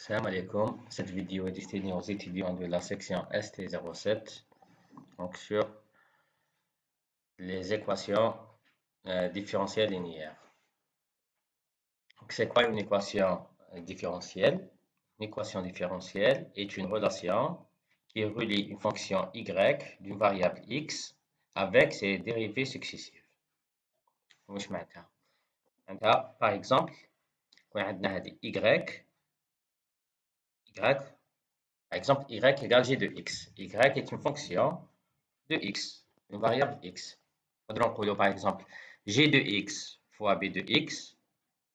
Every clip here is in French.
Salam alaikum. Cette vidéo est destinée aux étudiants de la section ST07, donc sur les équations différentielles linéaires. Donc, c'est quoi une équation différentielle? Une équation différentielle est une relation qui relie une fonction y d'une variable x avec ses dérivées successives. مش معناتها؟ par exemple, quand on a y, par exemple, y égale g de x. Y est une fonction de x, une variable x. Par exemple, g de x fois b de x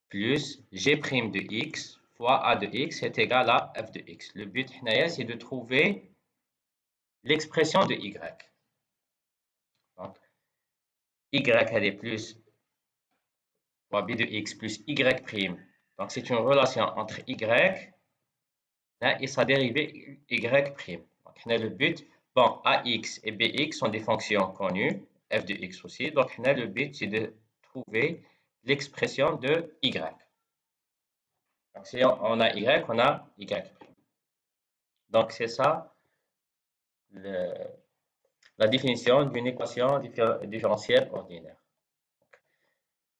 plus g' de x fois a de x est égal à f de x. Le but, c'est de trouver l'expression de y. Donc, y elle est plus fois b de x plus y'. Donc, c'est une relation entre y et sa dérivée y'. Donc, le but, bon, ax et bx sont des fonctions connues, f de x aussi. Donc, le but, c'est de trouver l'expression de y. Donc, si on a y, on a y'. Donc, c'est ça la définition d'une équation différentielle ordinaire.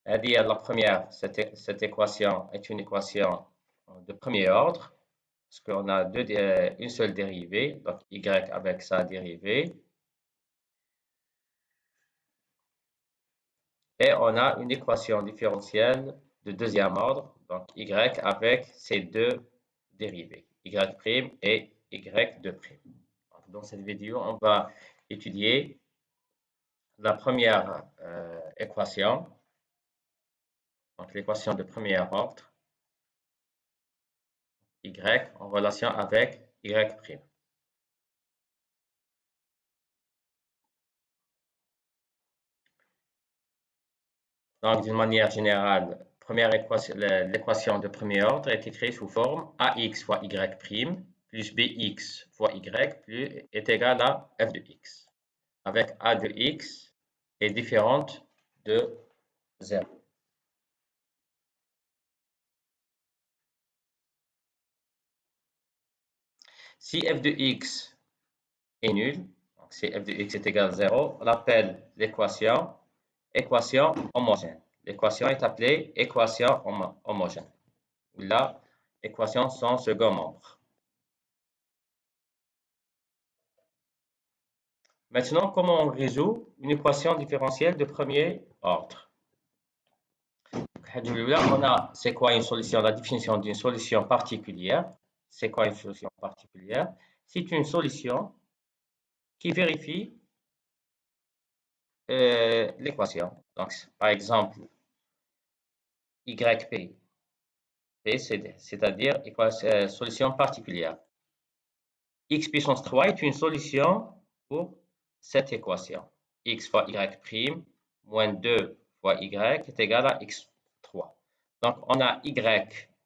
La première, cette équation est une équation de premier ordre, parce qu'on a une seule dérivée, donc y avec sa dérivée. Et on a une équation différentielle de deuxième ordre, donc y avec ses deux dérivées, y' et y'. Dans cette vidéo, on va étudier la première équation, donc l'équation de premier ordre, y en relation avec y'. Donc, d'une manière générale, l'équation de premier ordre est écrite sous forme ax fois y' plus bx fois y est égal à f de x, avec a de x est différente de 0. Si f de x est nul, donc si f de x est égal à 0, on appelle l'équation équation homogène. L'équation est appelée équation homogène. Là, équation sans second membre. Maintenant, comment on résout une équation différentielle de premier ordre? C'est quoi une solution? La définition d'une solution particulière. C'est quoi une solution particulière? C'est une solution qui vérifie l'équation. Donc, par exemple, YP, c'est-à-dire solution particulière. X puissance 3 est une solution pour cette équation. X fois Y' moins 2 fois Y est égal à X3. Donc, on a YP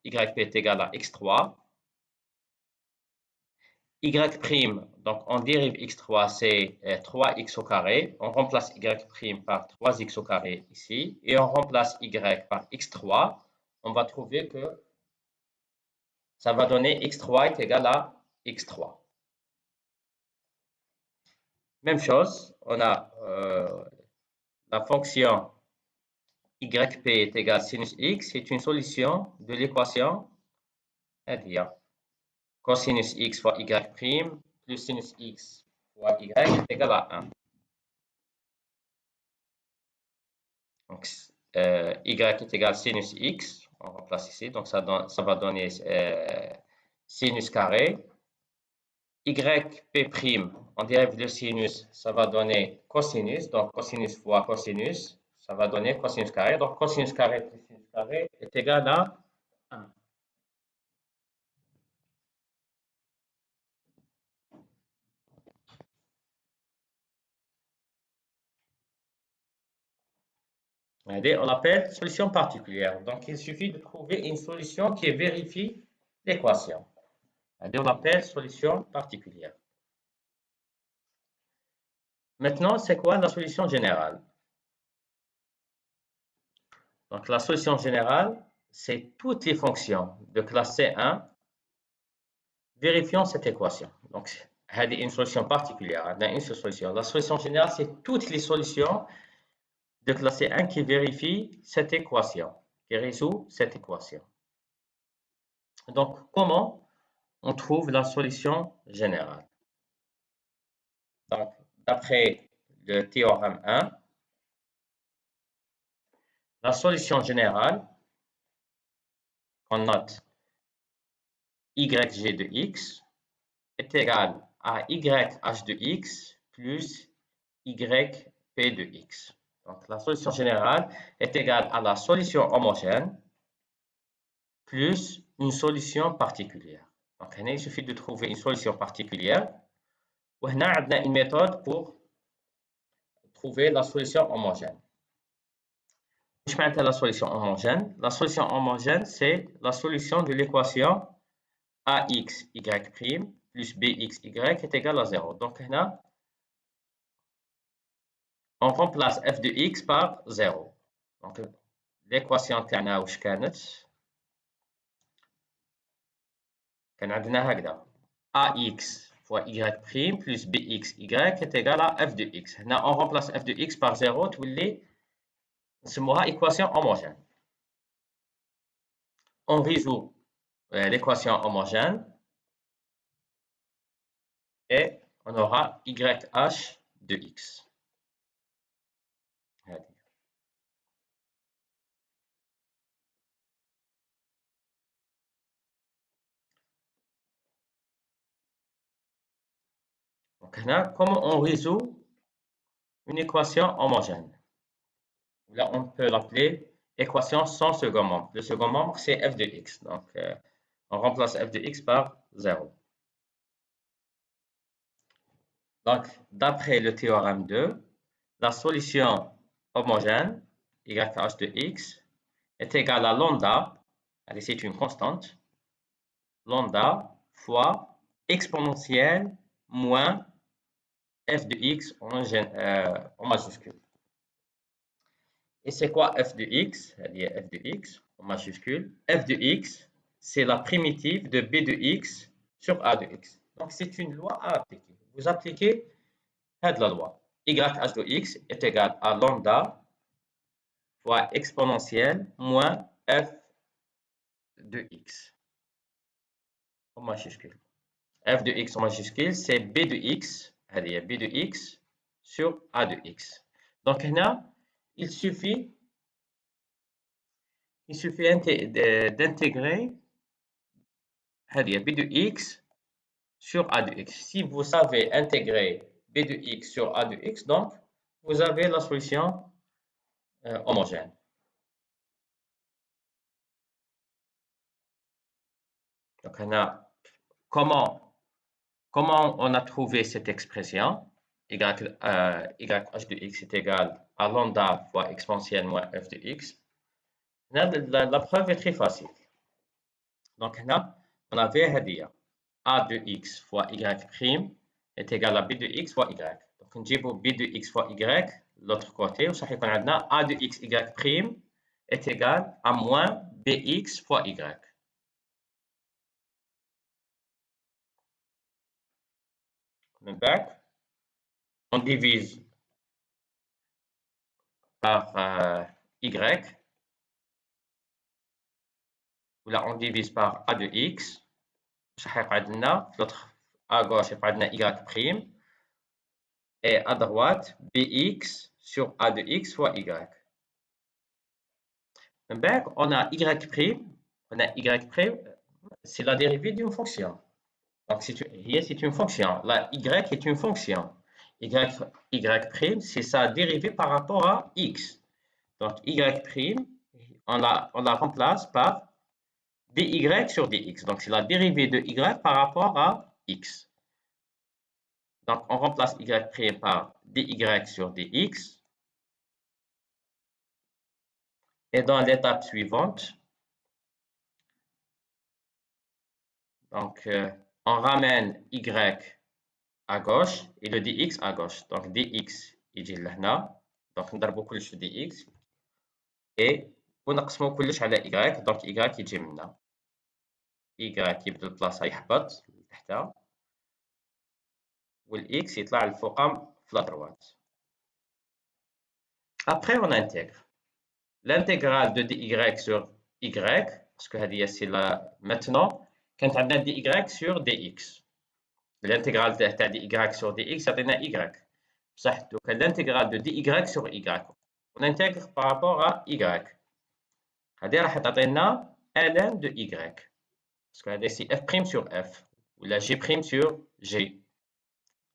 est égal à X3. Y', donc on dérive X3, c'est 3x au carré. On remplace Y' par 3x au carré ici. Et on remplace Y par X3. On va trouver que ça va donner X3 est égal à X3. Même chose, on a la fonction YP est égal à sinus X. C'est une solution de l'équation cosinus X fois Y' plus sinus X fois Y est égal à 1. Donc, Y est égal à sinus X. On remplace ici. Donc, ça va donner sinus carré. YP', on dérive le sinus, ça va donner cosinus. Donc, cosinus fois cosinus, ça va donner cosinus carré. Donc, cosinus carré plus sinus carré est égal à 1. On l'appelle solution particulière. Donc, il suffit de trouver une solution qui vérifie l'équation. On l'appelle solution particulière. Maintenant, c'est quoi la solution générale? Donc, la solution générale, c'est toutes les fonctions de classe C1 vérifions cette équation. Donc, c'est une solution particulière. On a une seule solution. La solution générale, c'est toutes les solutions de classe 1 qui vérifient cette équation, qui résout cette équation. Donc, comment on trouve la solution générale? Donc, d'après le théorème 1, la solution générale, qu'on note YG de x, est égale à YH de x plus YP de x. Donc, la solution générale est égale à la solution homogène plus une solution particulière. Donc, il suffit de trouver une solution particulière. Et on a une méthode pour trouver la solution homogène. Je m'appelle la solution homogène. La solution homogène, c'est la solution de l'équation AX, Y' plus BX, Y est égal à 0. Donc, là, on remplace f de x par 0. Donc, l'équation تاعنا واش كانت؟ كان عندنا هكذا ax fois y' plus bx, y est égal à f de x. هنا on remplace f de x par 0 تولي نسموها équation homogène. On résout l'équation homogène et on aura yh de x. Donc là, comment on résout une équation homogène? Là, on peut l'appeler équation sans second membre. Le second membre, c'est f de x. Donc, on remplace f de x par 0. Donc, d'après le théorème 2, la solution homogène, YH de x, est égale à lambda, allez, c'est une constante, lambda fois exponentielle moins f de x en majuscule. Et c'est quoi f de x? F de x en majuscule. F de x, c'est la primitive de b de x sur a de x. Donc, c'est une loi à appliquer. Vous appliquez la loi. YH de x est égal à lambda fois exponentielle moins f de x en majuscule. F de x en majuscule, c'est b de x, b de x sur a de x. Donc, là, il suffit d'intégrer b de x sur a de x. Si vous savez intégrer b de x sur a de x, donc vous avez la solution homogène. Donc, comment on a trouvé cette expression? YH de x est égal à lambda fois exponentielle moins f de x. La preuve est très facile. Donc, là, on avait a de x fois y' est égal à b de x fois y. Donc, on dit b de x fois y, l'autre côté, ou ça fait qu'on a a de x y' est égal à moins bx fois y. On divise par y. Là, on divise par a de x. L'autre à gauche, on a y'. Et à droite, bx sur a de x fois y. On a y'. On a y', c'est la dérivée d'une fonction. Donc, c'est une fonction. La y est une fonction. Y', c'est sa dérivée par rapport à x. Donc, y', on la remplace par dy sur dx. Donc, c'est la dérivée de y par rapport à x. Donc, on remplace y' par dy sur dx. Et dans l'étape suivante, donc, on ramène y à gauche et le dx à gauche. Donc, dx يجي لهنا. Donc, نضربو كلش في dx. Et ونقسمو كلش على y. Donc, y يجي منا. y يبدا البلاصة يهبط تحتها والإكس يطلع الفوق في لادروات. Après, on intègre l'intégrale de dy sur y, parce que c'est là maintenant, quand on a dy sur dx. L'intégrale de dy sur dx, ça donne y. Donc, l'intégrale de dy sur y. On intègre par rapport à y. هذه راح تعطينا ln de y. Parce que c'est f' sur f, ou la g' sur g.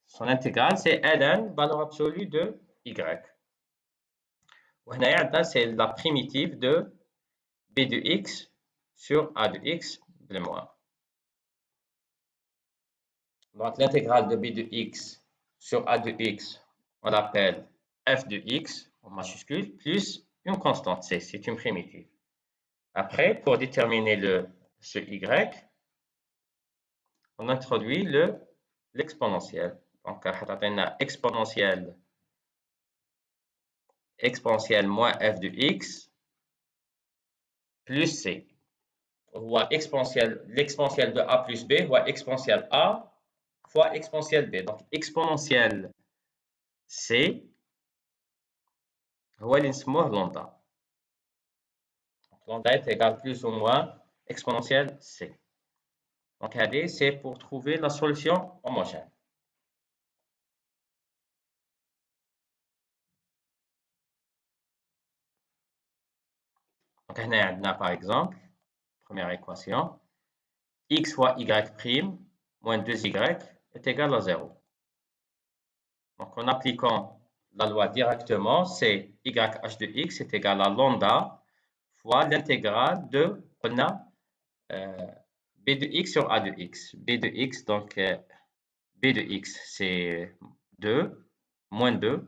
Son intégrale, c'est ln, valeur absolue de y. وهنا c'est la primitive de b de x sur a de x de moins. Donc l'intégrale de b de x sur a de x, on l'appelle f de x en majuscule plus une constante c, c'est une primitive. Après, pour déterminer ce y, on introduit l'exponentielle. Donc on a exponentielle moins f de x plus c. On voit l'exponentielle de a plus b, voit exponentielle a fois exponentielle b. Donc exponentielle c, هو اللي نسموه lambda. Lambda est égal plus ou moins exponentielle c. Donc c'est pour trouver la solution homogène. Donc on a par exemple, première équation, x fois y' moins 2y est égal à 0. Donc en appliquant la loi directement, c'est YH de x est égal à lambda fois l'intégrale de, on a b de x sur a de x. b de x, donc b de x c'est 2, moins 2,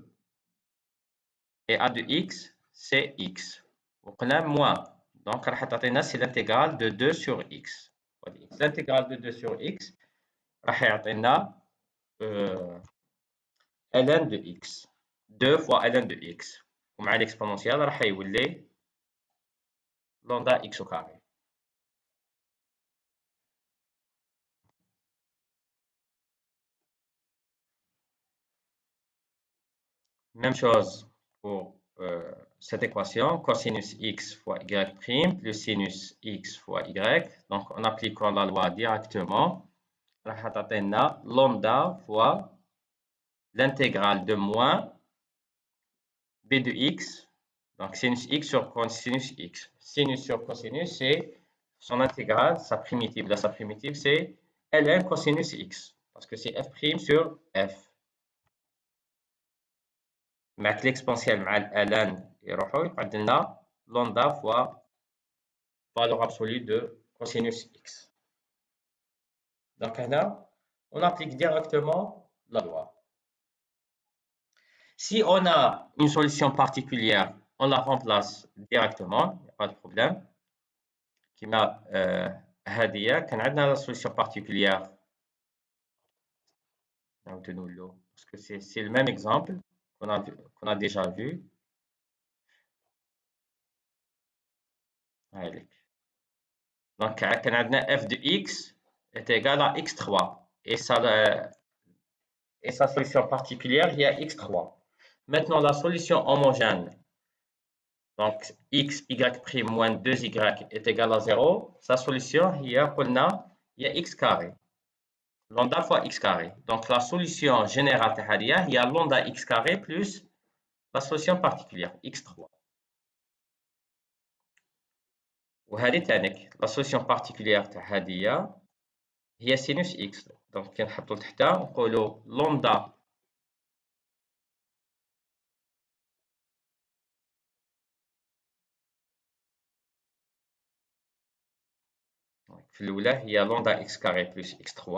et a de x c'est x. On a moins, donc c'est l'intégrale de 2 sur x. L'intégrale de 2 sur x, on a ln de x. 2 fois ln de x. ومع l'exponentielle راح يولي lambda x au carré. Même chose pour cette équation, cosinus x fois y' plus sinus x fois y. Donc en appliquant la loi directement, راح تعطينا lambda fois l'intégrale de moins b de x, donc sinus x sur cosinus x. Sinus sur cosinus, c'est son intégrale, sa primitive. Là, sa primitive, c'est ln cosinus x, parce que c'est f' sur f. مع l'exponentielle مع ln يروحوا يقعد لنا lambda fois valeur absolue de cosinus x. Donc là, on applique directement la loi. Si on a une solution particulière, on la remplace directement, il n'y a pas de problème. كما هذه كان عندنا la solution particulière. Parce que c'est le même exemple qu'on a déjà vu. Donc كان عندنا f de x est égal à x3 et sa solution particulière il y a x3. Maintenant la solution homogène, donc x, y' moins 2y est égal à 0, sa solution, il y a x carré. Lambda fois x carré. Donc la solution générale, il y a lambda x carré plus la solution particulière, x3. وهذه تانيك la solution particulière هي sinus x. Donc كنحطو تحتها نقولو lambda في الأولى هي lambda x carré plus x3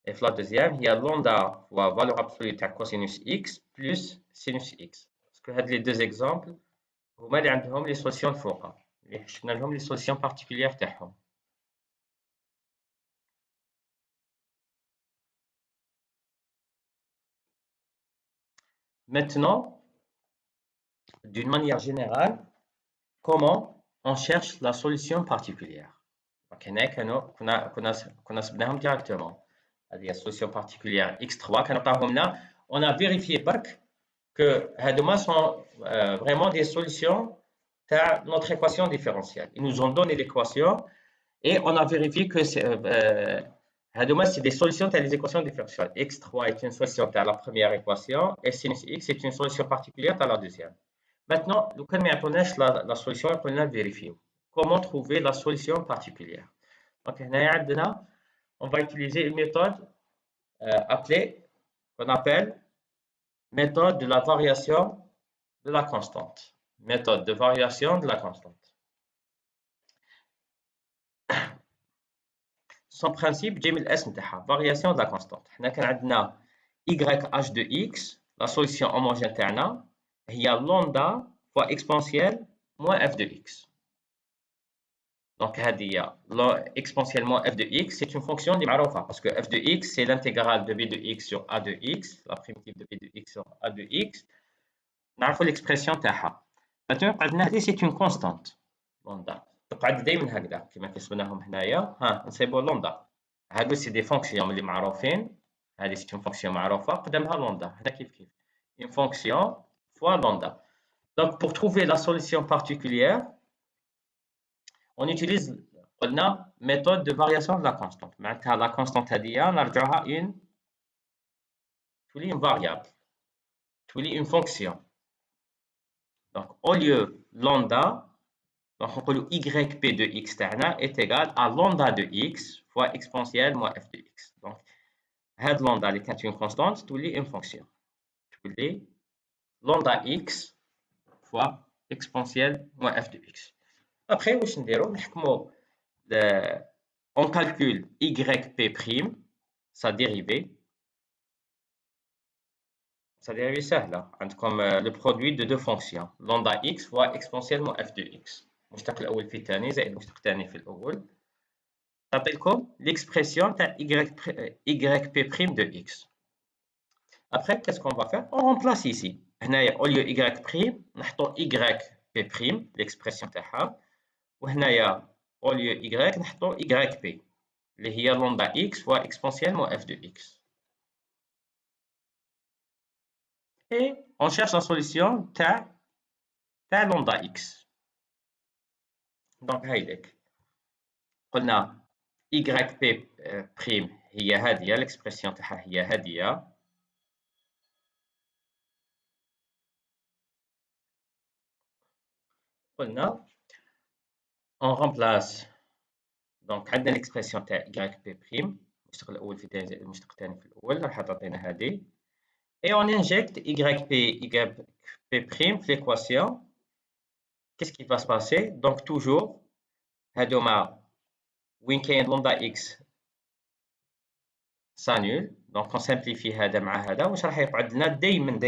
et في la deuxième هي lambda fois valeur absolue تاع cosinus x plus sinus x. Parce que هاد les deux exemples هما اللي عندهم les solutions الفوقا اللي شفنا لهم les solutions particulières تاعهم. Maintenant, d'une manière générale, comment on cherche la solution particulière. Donc, هنا كنا صبناهم directement. هذه هي solution particulière x3 كنعطيوهم لنا. On a vérifié برك que هادوما sont vraiment des solutions تاع notre équation différentielle. Ils nous ont donné l'équation et on a vérifié que c'est des solutions تاع les équations différentielles. x3 est une solution تاع la première équation et sinus x est une solution particulière تاع la deuxième. Maintenant, لو كان ما يعطوناش la solution يقول لنا vérifier. Comment trouver la solution particulière? Donc هنايا عندنا on va utiliser une méthode appelée, qu'on appelle méthode de la variation de la constante. Méthode de variation de la constante. Son principe, جاي من الاسم تاعها variation de la constante. حنا كان عندنا YH de x, la solution homogène تاعنا هي lambda fois exponentielle moins f de x. Donc هذه exponentielle moins f de x, c'est une fonction اللي معروفة parce que f de x c'est l'intégrale de b de x sur a de x, la primitive de b de x sur a de x. نعرفوا l'expression تاعها. Maintenant عندنا هذه c'est une constante lambda. تقعد دائما هكذا كما كيصبناهم هنايا. ها نصيبوا لامدا. هادو سي دي فونكسيون اللي معروفين. هذه سي اون فونكسيون معروفه قدامها لامدا. هذا كيف une fonction fois lambda. Donc pour trouver la solution particulière, on utilise قلنا méthode de variation de la constante. معناتها la constante هذه نرجعوها تولي une variable. تولي une fonction. Donc au lieu lambda, donc on peut yp de x تاعنا est égal à lambda de x fois exponentielle moins f de x. Donc هاد lambda اللي كانت une constante تولي une fonction. تولي lambda x fois exponentielle moins f de x. Après واش نديرو نحكمو on calcule yp' sa dérivée. Sa dérivée سهلة. عندكم le produit de deux fonctions lambda x fois exponentielle moins f de x. المشتق الأول في الثاني زائد المشتق الثاني في الأول. تعطيكم l'expression تاع yp' de x. Après, qu'est-ce qu'on va faire? On remplace ici. هنايا au lieu y' نحطو yp', l'expression تاعها. وهنايا au lieu y نحطو yp اللي هي lambda x fois exponentielle moins f de x. Et on cherche la solution تاع lambda x. Donc هايديك قلنا yp' هي هذه l'expression تاعها هي هذه. قلنا on remplace donc عندنا l'expression تاع yp' المشتق الأول في الثاني زائد المشتق الثاني في الأول راح تعطينا هذه. Et on injecte yp' في l'équation. Qu'est-ce qui va se passer? Donc toujours هادوما وين كاين lambda x s'annule. Donc on simplifie هذا مع هذا. واش راح يقعد لنا دائما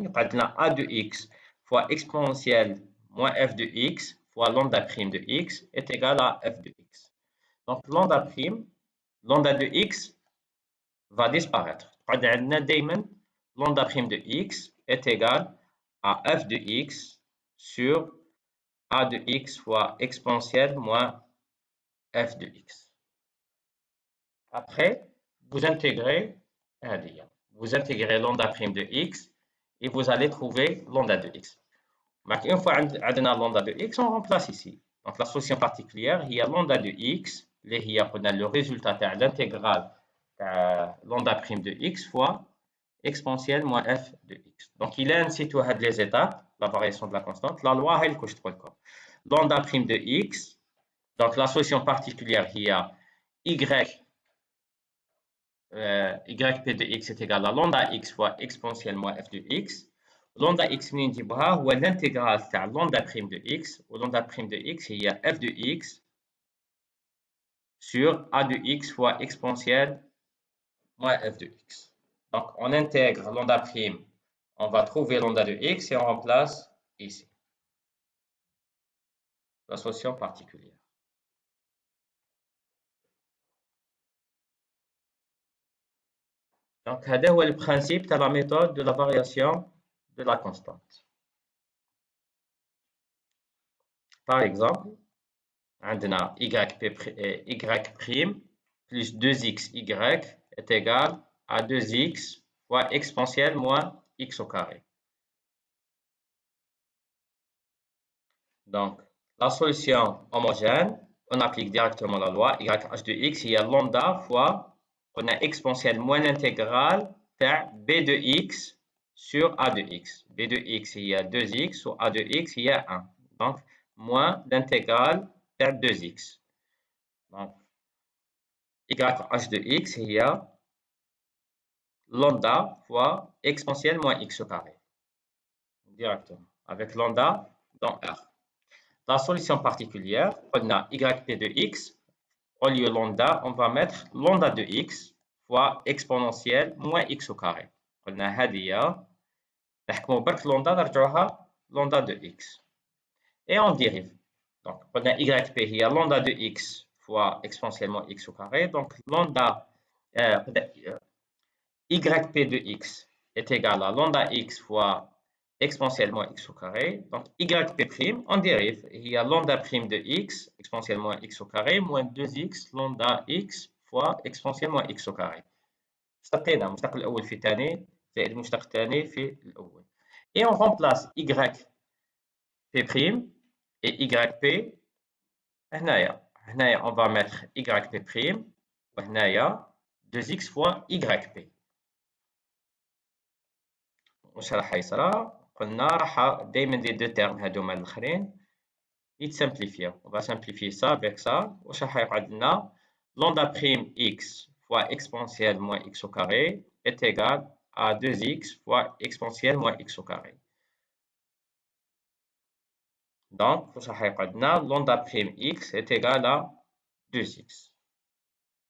يقعد لنا a de x fois exponentielle moins f de x fois lambda prime de x est égal à f de x. Donc lambda de x va disparaître. قعد عندنا دائما lambda prime de x est égal à f de x sur a de x fois exponentielle moins f de x. Après, vous intégrez lambda prime de x et vous allez trouver lambda de x. Une fois عندنا lambda de x, on remplace ici. Donc la solution particulière, il y a lambda de x, il y a le résultat de l'intégrale lambda prime de x fois exponentielle moins f de x. Donc il est ainsi toutes les étapes, la variation de la constante. La loi est que je trouve lambda prime de x. Donc la solution particulière, il y a yp de x est égal à lambda x fois exponentielle moins f de x. Lambda x منين نجيبوها هو l'intégrale تاع lambda prime de x و lambda prime de x هي f de x sur a de x fois exponentielle moins f de x. Donc on intègre lambda prime, on va trouver lambda de x et on remplace ici la solution particulière. Donc هذا هو le principe de la méthode de la variation de la constante. Par exemple, عندنا y prime plus 2xy est égal à 2x fois exponentielle moins x au carré. Donc, la solution homogène, on applique directement la loi YH de x, il y a lambda fois, on a exponentielle moins l'intégrale faire b de x sur a de x. b de x, il y a 2x, sur a de x, il y a 1. Donc, moins l'intégrale faire 2x. Donc, YH de x, il y a lambda fois exponentielle moins x au carré. Directement, avec lambda dans R. La solution particulière, on a yp de x, au lieu lambda, on va mettre lambda de x fois exponentielle moins x au carré. On a هذه نحكموا برك lambda نرجعوها lambda de x. Et on dérive. Donc, on a yp هي lambda de x fois exponentiellement x au carré. Donc, lambda yp de x est égal à lambda x fois exponentiellement x au carré. Donc, yp', on dérive. Il y a lambda prime de x, exponentiellement x au carré, moins 2x lambda x fois exponentiellement x au carré. اشتقينا المشتق الأول في الثاني زائد المشتق الثاني في الأول. Et on remplace yp' et yp هنايا. هنايا on va mettre yp' وهنايا 2x fois yp. واش راح يصرى؟ قلنا راح دائما لي دو تيرم هادوما الاخرين يتسامبليفيو. on va simplifier ça avec ça. واش راح يقعد لنا؟ lambda prime x fois exponentielle moins x au carré est égal à 2x fois exponentielle moins x au carré. Donc, واش راح يقعد لنا؟ lambda prime x est égal à 2x.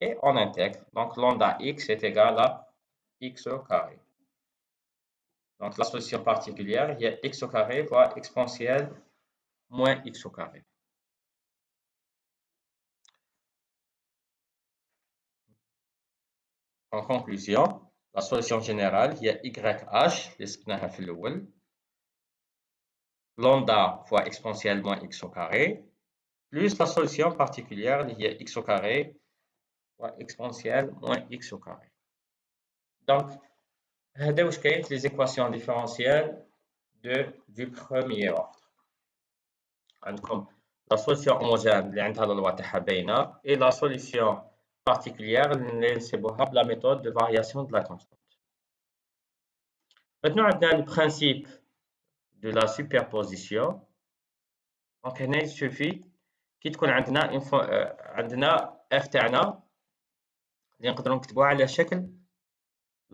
Et on intègre. Donc, lambda x est égal à x au carré. Donc, la solution particulière, il y a x au carré fois exponentielle moins x au carré. En conclusion, la solution générale, il y a YH, اللي سبناها في الأول, lambda fois exponentielle moins x au carré, plus la solution particulière, il y a x au carré fois exponentielle moins x au carré. Donc, هذا واش كاين les équations différentielles du premier ordre. عندكم la solution homogène اللي عندها la loi تاعها باينة et la solution particulière اللي نسيبوها بلا méthode de variation de la constante. Maintenant, on a le principe de la superposition. Donc, il suffit كي تكون عندنا f تاعنا اللي نقدروا نكتبوها على شكل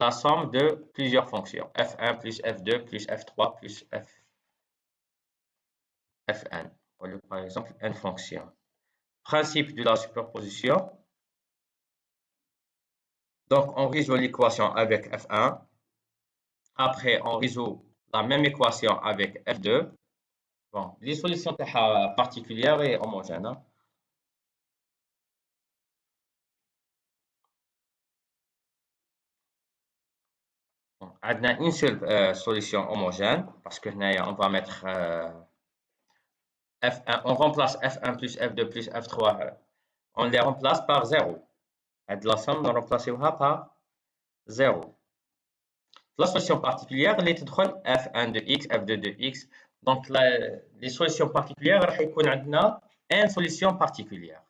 la somme de plusieurs fonctions f1 plus f2 plus f3 plus fn. Par exemple, n fonctions. Principe de la superposition. Donc, on résout l'équation avec f1. Après, on résout la même équation avec f2. Bon, les solutions particulières et homogènes. On a une seule solution homogène parce que on va mettre f1, on remplace f1 plus f2 plus f3, on les remplace par 0. La somme, on remplace par 0. La solution particulière, elle est f1 de x, f2 de x. Donc, les solutions particulières, on a une solution particulière.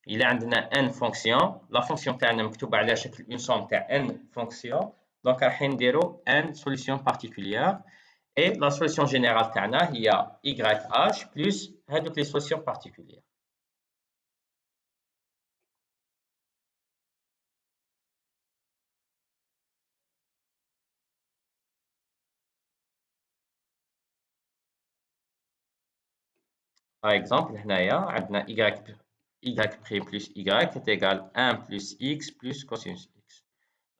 Il y a n fonctions. La fonction تاعنا مكتوبة على شكل une somme تاع n fonctions. Donc, راح نديرو n solution particulière. Et la solution générale تاعنا هي YH plus هذوك les solutions particulières. Par exemple, هنايا عندنا y' plus y est égal 1 plus x plus cosinus x.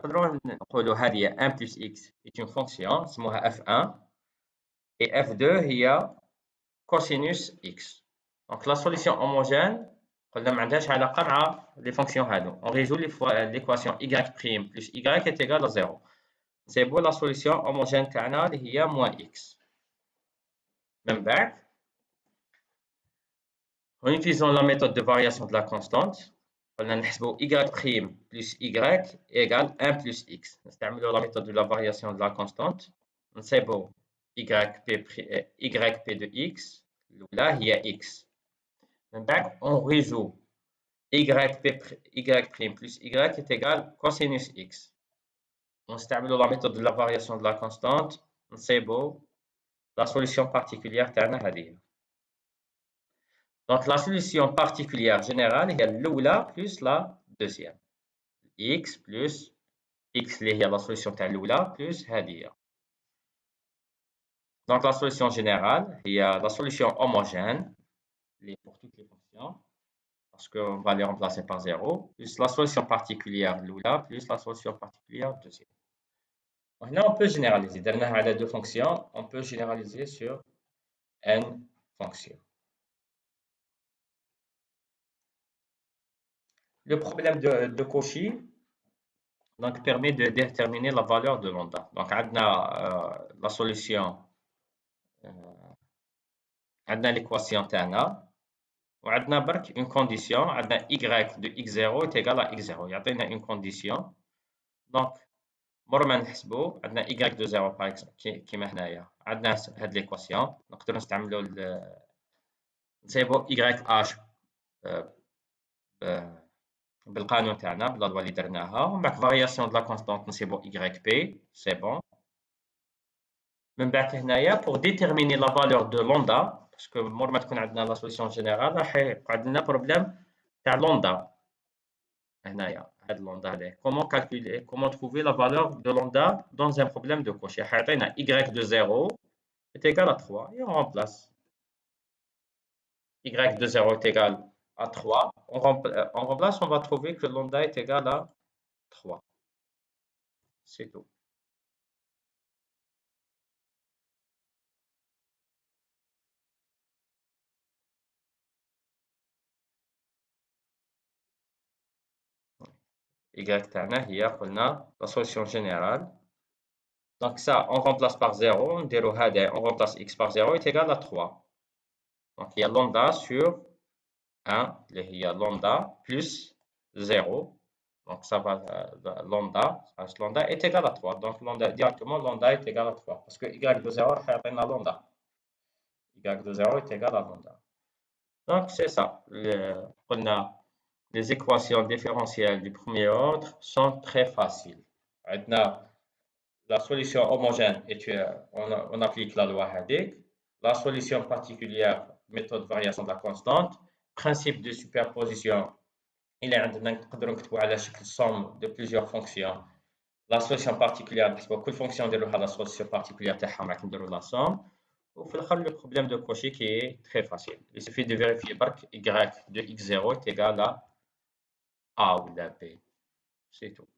نقدروا نقولوا هذه 1 plus x est une fonction اسمها f1 et f2 هي cosinus x. Donc la solution homogène قلنا ما عندهاش علاقة مع les fonctions هادو. On résout l'équation y' plus y est égal à 0. C'est pour la solution homogène تاعنا اللي هي moins x. من بعد En utilisant la méthode de variation de la constante, on a y' plus y égale 1 plus x. نستعملوا la méthode de la variation de la constante. نصيبوا yp de x الأولى هي x. من بعد on résout y' plus y est égal cosinus x. نستعملوا la méthode de la variation de la constante. نصيبوا la solution particulière تاعنا هذه. Donc, la solution particulière générale est l'oula plus la deuxième. X plus X, est la solution de l'oula plus hadia. Donc, la solution générale, il y a la solution homogène pour toutes les fonctions, parce qu'on va les remplacer par 0, plus la solution particulière l'oula plus la solution particulière deuxième. Maintenant, on peut généraliser. Dernière à deux fonctions, on peut généraliser sur n fonctions. Le problème de Cauchy donc, permet de déterminer la valeur de lambda. Donc, on a la solution, on a l'équation تاعنا وعندنا برك une condition, on a y de x0 est égal à x0. يعطينا une condition. Donc, مور ما نحسبوا عندنا y de 0 par exemple كيما هنايا عندنا هاد l'équation نقدروا نستعملوا نصيبوا y h بالقانون تاعنا بلا لوا اللي درناها ومن بعد فارياسيون دو لا كونستانت نصيبو y p سي بون من بعد هنايا بور ديتيرميني لا فالور دو لوندا باسكو مور ما تكون عندنا لا سوليسيون جينيرال راح يقعد لنا بروبليم تاع لوندا هنايا هاد لوندا هذا كومون كالكولي كومون تروفي لا فالور دو لوندا دون ان بروبليم دو كوشي راح يعطينا y دو 0 est égal à 3 et on remplace y de 0 est égal à 3, on remplace, on va trouver que lambda est égal à 3. C'est tout. Y تاعنا هي قلنا la solution générale. Donc ça, on remplace par 0, on déroule on remplace x par 0 est égal à 3. Donc il y a lambda sur 1, il y a lambda plus 0. Donc ça va, lambda est égal à 3. Donc directement, lambda est égal à 3. Parce que y de 0 est lambda. Y de 0 est égal à lambda. Donc c'est ça. Les équations différentielles du premier ordre sont très faciles. Maintenant, la solution homogène, on applique la loi Hadik. La solution particulière, méthode variation de la constante. Principe de superposition, il est à la somme de plusieurs fonctions. La solution particulière, parce que toute fonction de la solution particulière, la somme. Le problème de Cauchy qui est très facile. Il suffit de vérifier que y de x0 est égal à A ou à B. C'est tout.